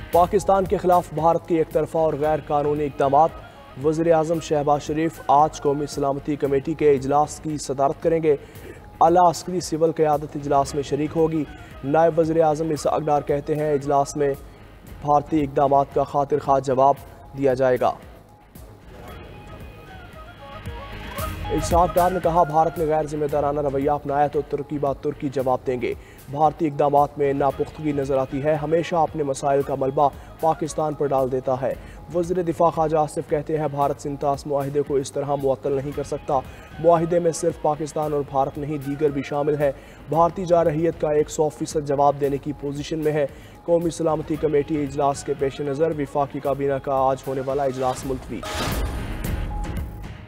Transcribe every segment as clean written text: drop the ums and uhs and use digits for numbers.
पाकिस्तान के खिलाफ भारत के एक तरफा और गैर कानूनी इक़दामात। वज़ीर आज़म शहबाज शरीफ आज कौमी सलामती कमेटी के इजलास की सदारत करेंगे। आला अस्करी सिविल क़यादत इजलास में शरीक होगी। नायब वज़ीर आज़म इसहाक़ डार कहते हैं इजलास में भारतीय इक़दामात का खातिर ख़्वाह जवाब दिया जाएगा। इसहाक़ डार ने कहा भारत ने गैर जिम्मेदाराना रवैया अपनाया तो तुर्की बात तुर्की जवाब देंगे। भारतीय इक़दामात में नापुख्तगी नजर आती है, हमेशा अपने मसाइल का मलबा पाकिस्तान पर डाल देता है। वज़ीर दिफा ख्वाजा आसिफ कहते हैं भारत सिंतास मुआहिदे को इस तरह मुअत्तल नहीं कर सकता। मुआहिदे में सिर्फ पाकिस्तान और भारत नहीं दीगर भी शामिल है। भारतीय जारहियत का 100% जवाब देने की पोजीशन में है। कौमी सलामती कमेटी इजलास के पेश नज़र वफाकी काबीना का आज होने वाला इजलास मुलतवी।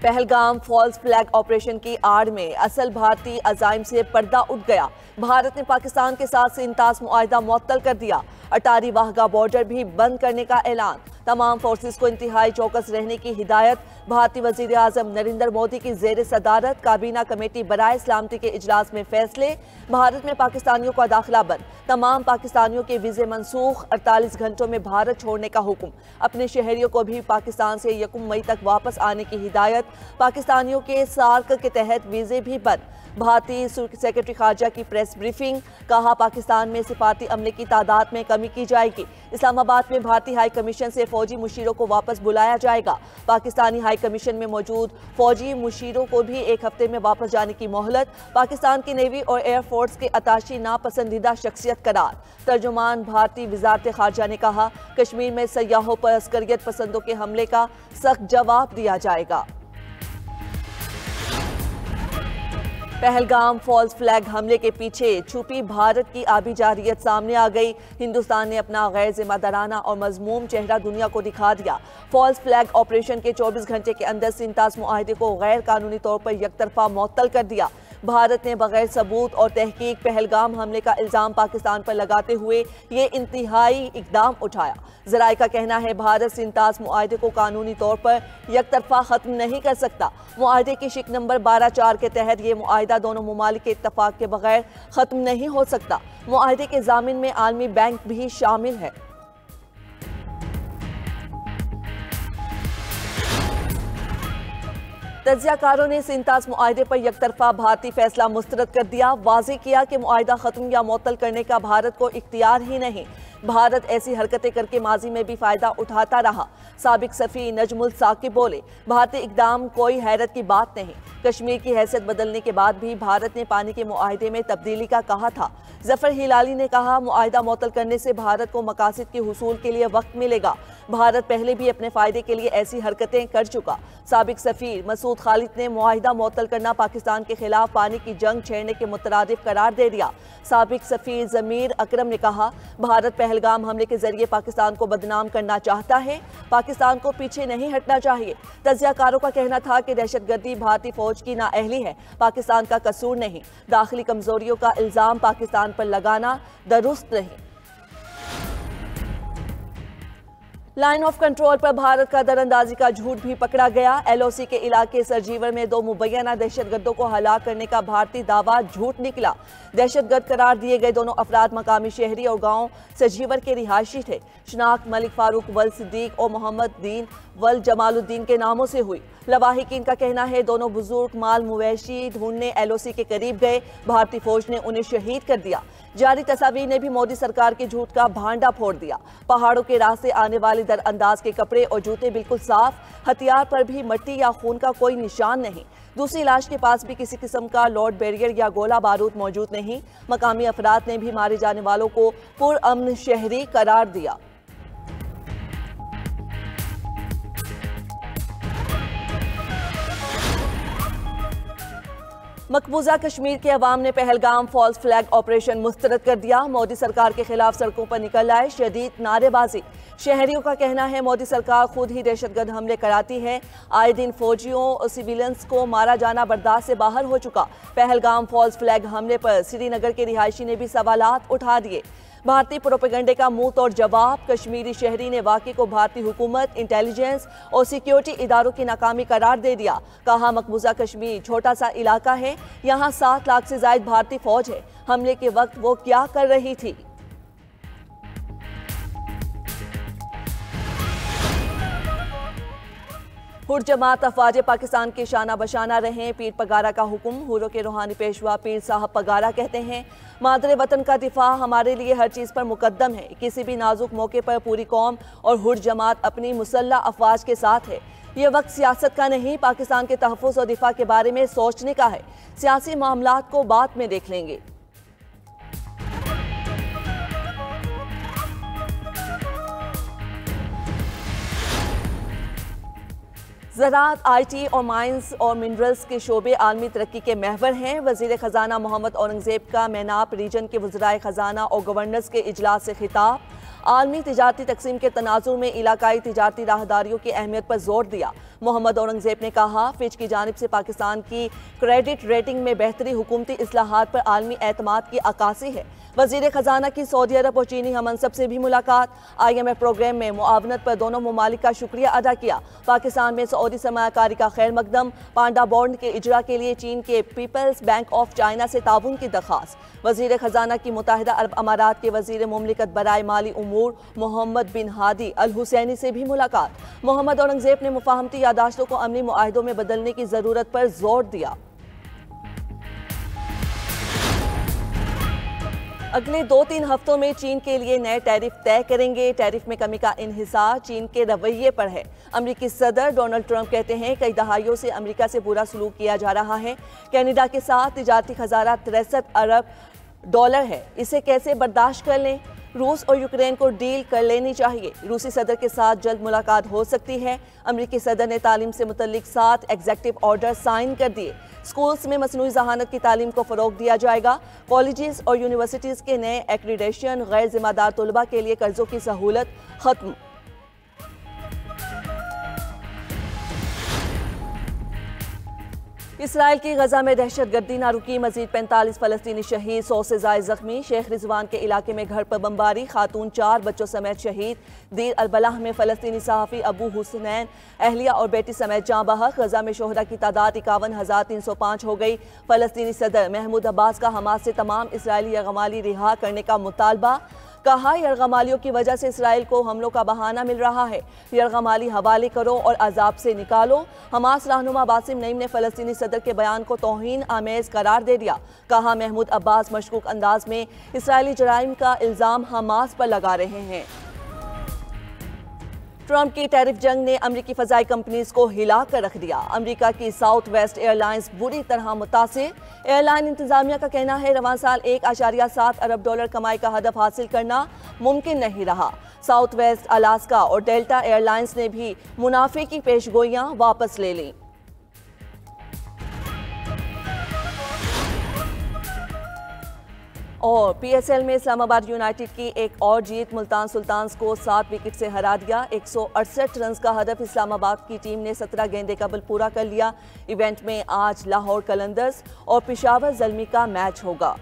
पहलगाम फॉल्स फ्लैग ऑपरेशन की आड़ में असल भारतीय अजाइम से पर्दा उठ गया। भारत ने पाकिस्तान के साथ सिंतास मुआहिदा मुअत्तल कर दिया। अटारी वाहगा बॉर्डर भी बंद करने का ऐलान। तमाम फोर्सेस को इंतहाई चौकस रहने की हिदायत। भारतीय वजीर आजम नरेंद्र मोदी की जेर सदारत काबीना कमेटी बराए सलामती के इजलास में फैसले। भारत में पाकिस्तानियों का दाखिला बंद। तमाम पाकिस्तानियों के वीजे मनसूख। 48 घंटों में भारत छोड़ने का हुक्म। अपने शहरियों को भी पाकिस्तान से 1 मई तक वापस आने की हिदायत। पाकिस्तानियों के सार्क के तहत वीजे भी बंद। भारतीय सेक्रेटरी खारजा की प्रेस ब्रीफिंग। कहा पाकिस्तान में सिफारती अमले की तादाद में कमी की जाएगी। इस्लामाबाद में भारतीय हाई कमीशन से फौजी मुशीरों को वापस बुलाया जाएगा। पाकिस्तानी हाई कमीशन में मौजूद फौजी मुशीरों को भी 1 हफ्ते में वापस जाने की मोहलत। पाकिस्तान की नेवी और एयरफोर्स के अताशी नापसंदीदा शख्सियत करार। तर्जुमान भारतीय वजारत खारजा ने कहा कश्मीर में सयाहों पर अस्करियत पसंदों के हमले का सख्त जवाब दिया जाएगा। पहलगाम फॉल्स फ्लैग हमले के पीछे छुपी भारत की आबी जारहियत सामने आ गई। हिंदुस्तान ने अपना गैर जिम्मेदाराना और मजमूम चेहरा दुनिया को दिखा दिया। फॉल्स फ्लैग ऑपरेशन के 24 घंटे के अंदर सिंतास मुआहिदे को गैर कानूनी तौर पर यकतरफा मुअत्तल कर दिया। भारत ने बगैर सबूत और तहकीक पहलगाम हमले का इल्जाम पाकिस्तान पर लगाते हुए ये इंतहाई इकदाम उठाया। ज़राए का कहना है भारत सिंतास मुआहिदे को कानूनी तौर पर यकतरफा खत्म नहीं कर सकता। मुआहिदे की शिक नंबर 12/4 के तहत ये मुआहिदा दोनों मुमालिक के इत्तफाक के बगैर खत्म नहीं हो सकता। मुआहिदे के ज़ामिन में आलमी बैंक भी शामिल है। तज्जियाकारों ने सिंतास मुआहिदे पर यकतरफा भारतीय फैसला मुस्तरद कर दिया। वाज़ेह किया कि मुआहिदा खत्म या मुअत्तल करने का भारत को इख्तियार ही नहीं। भारत ऐसी हरकतें करके माजी में भी फायदा उठाता रहा। साबिक सफ़ी नजमुल साकिब बोले भारतीय इकदाम कोई हैरत की बात नहीं। कश्मीर की हैसियत बदलने के बाद भी भारत ने पानी के मुआहिदे में तब्दीली का कहा था। जफर हिलाली ने कहा मुआहिदा मुअत्तल करने से भारत को मकासद के हुसूल के लिए वक्त मिलेगा। भारत पहले भी अपने फायदे के लिए ऐसी हरकतें कर चुका। साबिक सफ़ीर मसूद खालिद ने मुआहिदा मुअत्तल करना पाकिस्तान के खिलाफ पानी की जंग छेड़ने के मुतरादिफ करार दे दिया। साबिक सफ़ीर ज़मीर अकरम ने कहा भारत पहलगाम हमले के जरिए पाकिस्तान को बदनाम करना चाहता है। पाकिस्तान को पीछे नहीं हटना चाहिए। तज्जियाकारों का कहना था कि दहशतगर्दी भारतीय फौज की नाअहली है, पाकिस्तान का कसूर नहीं। दाखिली कमजोरियों का इल्जाम पाकिस्तान पर लगाना दुरुस्त नहीं। लाइन ऑफ कंट्रोल पर भारत का दरअंदाजी का झूठ भी पकड़ा गया। LOC के इलाके सरजीवर में 2 मुबैना दहशतगर्दों को हलाक करने का भारतीय दावा झूठ निकला। दहशतगर्द करार दिए गए दोनों अफराद मकामी शहरी और गांव सरजीवर के रिहायशी थे। शनाख्त मलिक फारूक वल सिद्दीक और मोहम्मद दीन वल जमालुद्दीन के नामों से हुई। लवाहिकीन का कहना है दोनों बुजुर्ग माल मवेशी ढूंढने LOC के करीब गए। भारतीय फौज ने उन्हें शहीद कर दिया। जारी तस्वीर ने भी मोदी सरकार के झूठ का भांडा फोड़ दिया। पहाड़ों के रास्ते आने वाले दरअंदाज के कपड़े और जूते बिल्कुल साफ। हथियार पर भी मिट्टी या खून का कोई निशान नहीं। दूसरी लाश के पास भी किसी किस्म का लोड बैरियर या गोला बारूद मौजूद नहीं। मकामी अफराद ने भी मारे जाने वालों को पुरअमन शहरी करार दिया। मकबूजा कश्मीर के अवाम ने पहलगाम फॉल्स फ्लैग ऑपरेशन मुस्तरद कर दिया। मोदी सरकार के खिलाफ सड़कों पर निकल आए शदीद नारेबाजी। शहरियों का कहना है मोदी सरकार खुद ही दहशतगर्द हमले कराती है। आए दिन फौजियों और सिविलियंस को मारा जाना बर्दाश्त से बाहर हो चुका। पहलगाम फॉल्स फ्लैग हमले पर श्रीनगर के रिहायशी ने भी सवालात उठा दिए। भारतीय प्रोपेगेंडे का मुंह तोड़ जवाब। कश्मीरी शहरी ने वाक़े को भारतीय हुकूमत, इंटेलिजेंस और सिक्योरिटी इदारों की नाकामी करार दे दिया। कहा मकबूजा कश्मीर छोटा सा इलाका है, यहाँ 7 लाख से ज्यादा भारतीय फौज है। हमले के वक्त वो क्या कर रही थी। हुर जमात अफवाज पाकिस्तान के शाना बशाना रहें, पीर पगारा का हुक्म। हुरों के रूहानी पेशवा पीर साहब पगारा कहते हैं, मादरे वतन का दिफा हमारे लिए हर चीज़ पर मुकद्दम है। किसी भी नाजुक मौके पर पूरी कौम और हुर जमात अपनी मुसल्लह अफवाज के साथ है। ये वक्त सियासत का नहीं, पाकिस्तान के तहफ़्फ़ुज़ और दिफा के बारे में सोचने का है। सियासी मामलात को बाद में देख लेंगे। ज़राअत, IT और माइंस और मिनरल्स के शोबे आलमी तरक्की के महवर हैं। वज़ीर ख़जाना मोहम्मद औरंगज़ेब का मैनाप रीजन के वज़राए ख़जाना और गवर्नर्स के इजलास से खिताब। आलमी तिजारती तकसीम के तनाजुर में इलाकाई तिजारती राहदारियों की अहमियत पर जोर दिया। मोहम्मद औरंगज़ेब ने कहा, फिच की जानिब से पाकिस्तान की क्रेडिट रेटिंग में बेहतरी हुकूमती इस्लाहात पर आलमी एतमाद की अक्कासी है। वज़ीर ख़जाना की सऊदी अरब और चीनी हमनसब से भी मुलाकात। IMF प्रोग्राम में मुआवनत पर दोनों ममालिक का शुक्रिया अदा किया। पाकिस्तान में सऊदी सरमायाकारी का खैर मकदम। पांडा बॉन्ड के इजरा के लिए चीन के पीपल्स बैंक ऑफ चाइना से ताउन की दरख्वास्त। वज़ीर ख़जाना की मुत्तहिदा अरब अमारात के वज़ीर मुमलिकत बराए माली उमूर मोहम्मद बिन हादी अल हुसैनी से भी मुलाकात। मोहम्मद औरंगज़ेब ने मुफाहमती यादाश्तों को अमली मुआहिदों में बदलने की ज़रूरत पर जोर दिया। अगले 2-3 हफ्तों में चीन के लिए नए टैरिफ तय करेंगे। टैरिफ में कमी का इन्हिसार चीन के रवैये पर है। अमेरिकी सदर डोनाल्ड ट्रंप कहते हैं, कई दहाइयों से अमेरिका से बुरा सलूक किया जा रहा है। कनाडा के साथ तिजारती खजाना 63 अरब डॉलर है, इसे कैसे बर्दाश्त कर लें। रूस और यूक्रेन को डील कर लेनी चाहिए। रूसी सदर के साथ जल्द मुलाकात हो सकती है। अमेरिकी सदर ने तालीम से मुतल्लिक 7 एग्जेक्टिव ऑर्डर साइन कर दिए। स्कूल्स में मसनूई जहानत की तालीम को फ़रोग दिया जाएगा। कॉलेजेस और यूनिवर्सिटीज़ के नए एक्रीडेशन, गैर जिम्मेदार तलबा के लिए कर्जों की सहूलत खत्म। इसराइल की गजा में दहशतगर्दी ना रुकी, मजीद 45 फलस्तीनी शहीद, 100 से ज़ायद जख्मी। शेख रिजवान के इलाके में घर पर बमबारी, खातून 4 बच्चों समेत शहीद। दीर अल-बलाह में फलस्तीनी सहाफ़ी अबू हुसनैन अहलिया और बेटी समेत जाँ बहक। गजा में शोहदा की तादाद 51,305 हो गई। फलस्तीनी सदर महमूद अब्बास का हमास से तमाम इसराइली यरगमाली रिहा करने का मुतालबा। कहा, यरगमालियों की वजह से इसराइल को हमलों का बहाना मिल रहा है। यरगमाली हवाले करो और अजाब से निकालो। हमास रहनुमा बासिम नईम ने फलस्तीनी सदर के बयान को तौहीन आमेज करार दे दिया। कहा, महमूद अब्बास मशकूक अंदाज में इसराइली जराइम का इल्ज़ाम हमास पर लगा रहे हैं। ट्रंप की टैरिफ जंग ने अमरीकी फ़ज़ाई कंपनीज को हिला कर रख दिया। अमरीका की साउथ वेस्ट एयरलाइंस बुरी तरह मुतासिर। एयरलाइन इंतजामिया का कहना है, रवां साल 1.7 अरब डॉलर कमाई का हदफ हासिल करना मुमकिन नहीं रहा। साउथ वेस्ट, अलास्का और डेल्टा एयरलाइंस ने भी मुनाफे की पेशगोइयां वापस ले लीं। और PSL में इस्लामाबाद यूनाइटेड की एक और जीत, मुल्तान सुल्तान्स को 7 विकेट से हरा दिया। 168 रन का हदफ इस्लामाबाद की टीम ने 17 गेंदे कबल पूरा कर लिया। इवेंट में आज लाहौर कलंदर्स और पेशावर ज़ल्मी का मैच होगा।